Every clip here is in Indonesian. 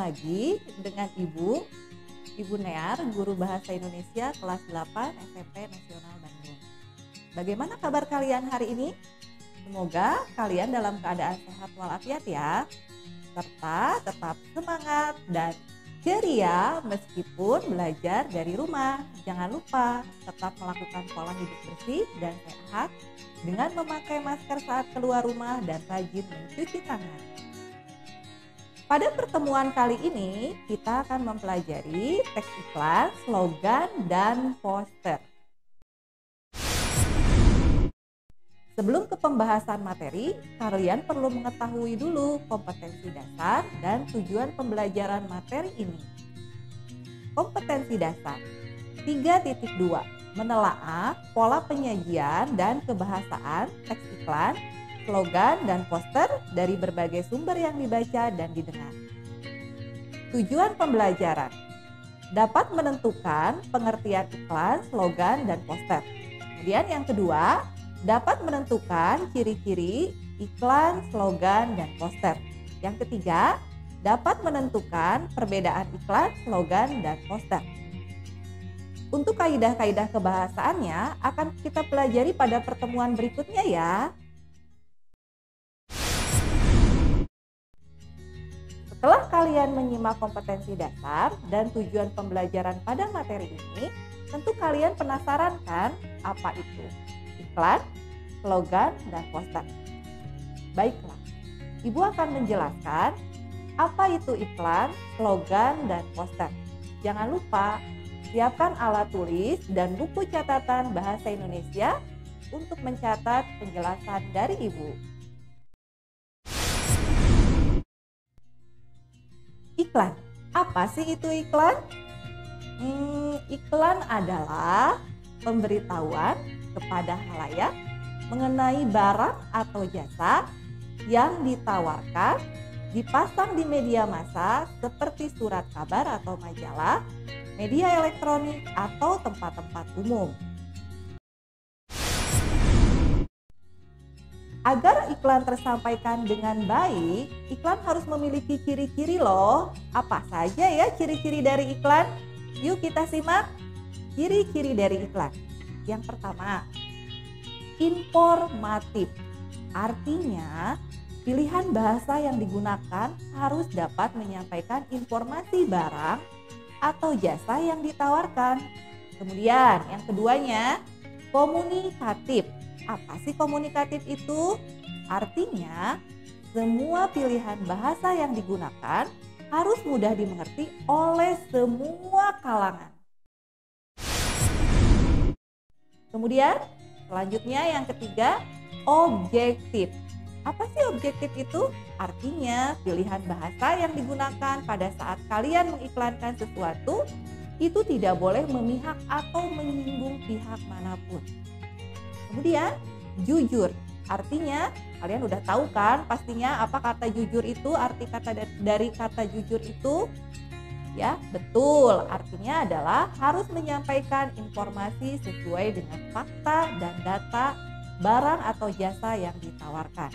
lagi dengan Ibu Near, Guru Bahasa Indonesia kelas 8 SMP Nasional Bandung. Bagaimana kabar kalian hari ini? Semoga kalian dalam keadaan sehat walafiat ya, serta tetap semangat dan ceria meskipun belajar dari rumah. Jangan lupa tetap melakukan pola hidup bersih dan sehat dengan memakai masker saat keluar rumah dan rajin mencuci tangan. Pada pertemuan kali ini, kita akan mempelajari teks iklan, slogan, dan poster. Sebelum ke pembahasan materi, kalian perlu mengetahui dulu kompetensi dasar dan tujuan pembelajaran materi ini. Kompetensi dasar 3.2 menelaah pola penyajian dan kebahasaan teks iklan, slogan, dan poster dari berbagai sumber yang dibaca dan didengar. Tujuan pembelajaran dapat menentukan pengertian iklan, slogan, dan poster. Kemudian yang kedua, dapat menentukan ciri-ciri iklan, slogan, dan poster. Yang ketiga, dapat menentukan perbedaan iklan, slogan, dan poster. Untuk kaidah-kaidah kebahasaannya akan kita pelajari pada pertemuan berikutnya ya. Setelah kalian menyimak kompetensi dasar dan tujuan pembelajaran pada materi ini, tentu kalian penasaran kan apa itu iklan, slogan, dan poster? Baiklah, Ibu akan menjelaskan apa itu iklan, slogan, dan poster. Jangan lupa, siapkan alat tulis dan buku catatan bahasa Indonesia untuk mencatat penjelasan dari Ibu. Iklan, apa sih itu iklan? Iklan adalah pemberitahuan kepada khalayak mengenai barang atau jasa yang ditawarkan, dipasang di media massa seperti surat kabar atau majalah, media elektronik, atau tempat-tempat umum. Agar iklan tersampaikan dengan baik, iklan harus memiliki ciri-ciri loh. Apa saja ya ciri-ciri dari iklan? Yuk kita simak ciri-ciri dari iklan. Yang pertama, informatif. Artinya, pilihan bahasa yang digunakan harus dapat menyampaikan informasi barang atau jasa yang ditawarkan. Kemudian yang keduanya, komunikatif. Apa sih komunikatif itu? Artinya, semua pilihan bahasa yang digunakan harus mudah dimengerti oleh semua kalangan. Kemudian, selanjutnya yang ketiga, objektif. Apa sih objektif itu? Artinya, pilihan bahasa yang digunakan pada saat kalian mengiklankan sesuatu itu tidak boleh memihak atau menyinggung pihak manapun. Kemudian jujur, artinya kalian udah tahu kan pastinya apa kata jujur itu, arti kata dari kata jujur itu? Ya, betul. Artinya adalah harus menyampaikan informasi sesuai dengan fakta dan data barang atau jasa yang ditawarkan.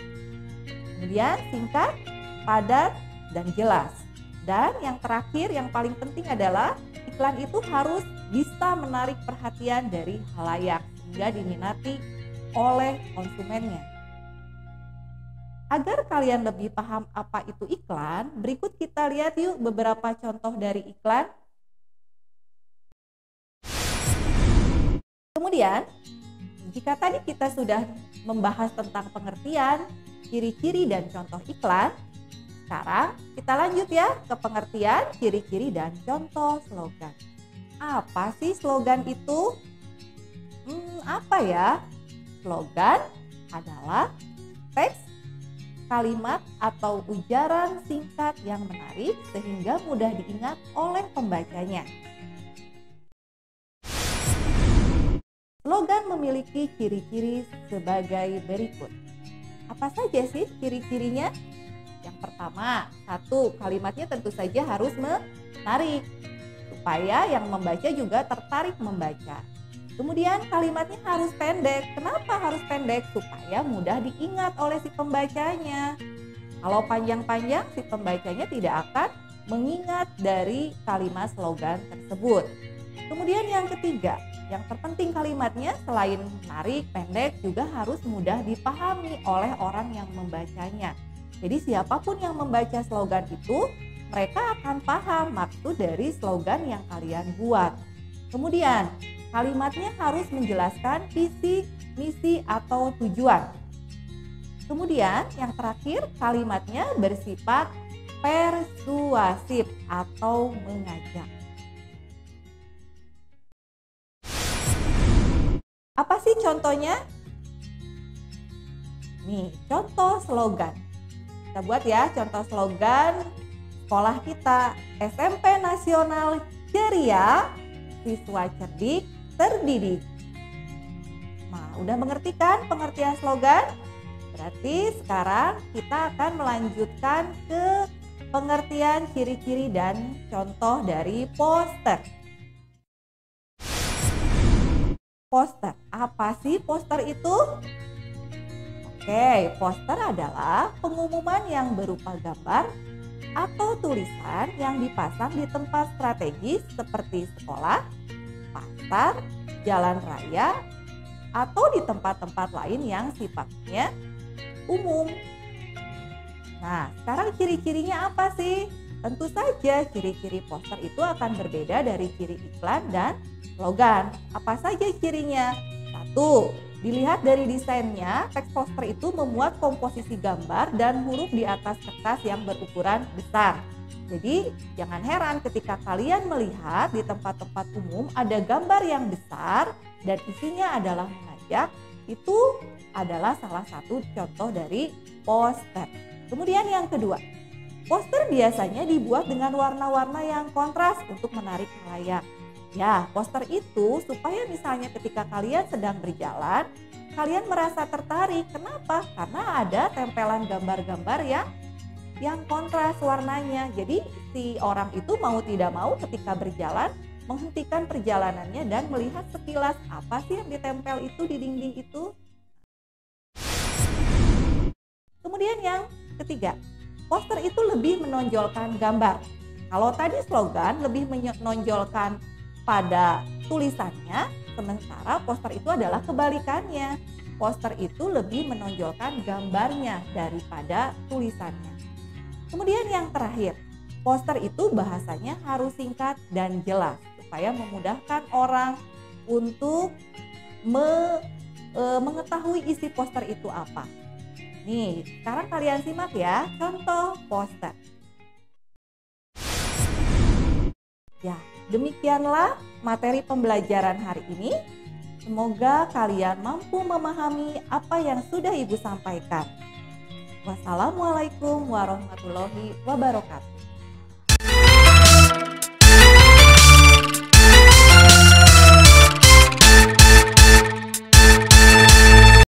Kemudian singkat, padat, dan jelas. Dan yang terakhir yang paling penting adalah iklan itu harus bisa menarik perhatian dari khalayak sehingga diminati oleh konsumennya. Agar kalian lebih paham apa itu iklan, berikut kita lihat yuk beberapa contoh dari iklan. Kemudian, jika tadi kita sudah membahas tentang pengertian, ciri-ciri, dan contoh iklan, sekarang kita lanjut ya ke pengertian, ciri-ciri, dan contoh slogan. Apa sih slogan itu? Apa ya? Slogan adalah teks, kalimat, atau ujaran singkat yang menarik sehingga mudah diingat oleh pembacanya. Slogan memiliki ciri-ciri sebagai berikut. Apa saja sih ciri-cirinya? Yang pertama, satu, kalimatnya tentu saja harus menarik supaya yang membaca juga tertarik membaca. Kemudian kalimatnya harus pendek. Kenapa harus pendek? Supaya mudah diingat oleh si pembacanya. Kalau panjang-panjang si pembacanya tidak akan mengingat dari kalimat slogan tersebut. Kemudian yang ketiga, yang terpenting kalimatnya selain menarik, pendek juga harus mudah dipahami oleh orang yang membacanya. Jadi siapapun yang membaca slogan itu, mereka akan paham maksud dari slogan yang kalian buat. Kemudian, kalimatnya harus menjelaskan visi, misi, atau tujuan. Kemudian yang terakhir, kalimatnya bersifat persuasif atau mengajak. Apa sih contohnya? Nih, contoh slogan. Kita buat ya contoh slogan sekolah kita, SMP Nasional Ceria, siswa cerdik terdidik. Nah, udah mengerti kan pengertian slogan? Berarti sekarang kita akan melanjutkan ke pengertian ciri-ciri dan contoh dari poster. Poster, apa sih poster itu? Oke, poster adalah pengumuman yang berupa gambar atau tulisan yang dipasang di tempat strategis seperti sekolah, pasar, jalan raya, atau di tempat-tempat lain yang sifatnya umum. Nah, sekarang ciri-cirinya apa sih? Tentu saja ciri-ciri poster itu akan berbeda dari ciri iklan dan slogan. Apa saja cirinya? 1. Dilihat dari desainnya, teks poster itu memuat komposisi gambar dan huruf di atas kertas yang berukuran besar. Jadi, jangan heran ketika kalian melihat di tempat-tempat umum ada gambar yang besar dan isinya adalah mengajak, itu adalah salah satu contoh dari poster. Kemudian yang kedua, poster biasanya dibuat dengan warna-warna yang kontras untuk menarik khalayak. Ya, poster itu supaya misalnya ketika kalian sedang berjalan, kalian merasa tertarik. Kenapa? Karena ada tempelan gambar-gambar yang kontras warnanya. Jadi si orang itu mau tidak mau ketika berjalan menghentikan perjalanannya dan melihat sekilas apa sih yang ditempel itu di dinding itu. Kemudian yang ketiga, poster itu lebih menonjolkan gambar. Kalau tadi slogan lebih menonjolkan pada tulisannya, sementara poster itu adalah kebalikannya. Poster itu lebih menonjolkan gambarnya daripada tulisannya. Kemudian yang terakhir, poster itu bahasanya harus singkat dan jelas supaya memudahkan orang untuk mengetahui isi poster itu apa. Nih, sekarang kalian simak ya contoh poster. Ya, demikianlah materi pembelajaran hari ini. Semoga kalian mampu memahami apa yang sudah Ibu sampaikan. Wassalamualaikum warahmatullahi wabarakatuh.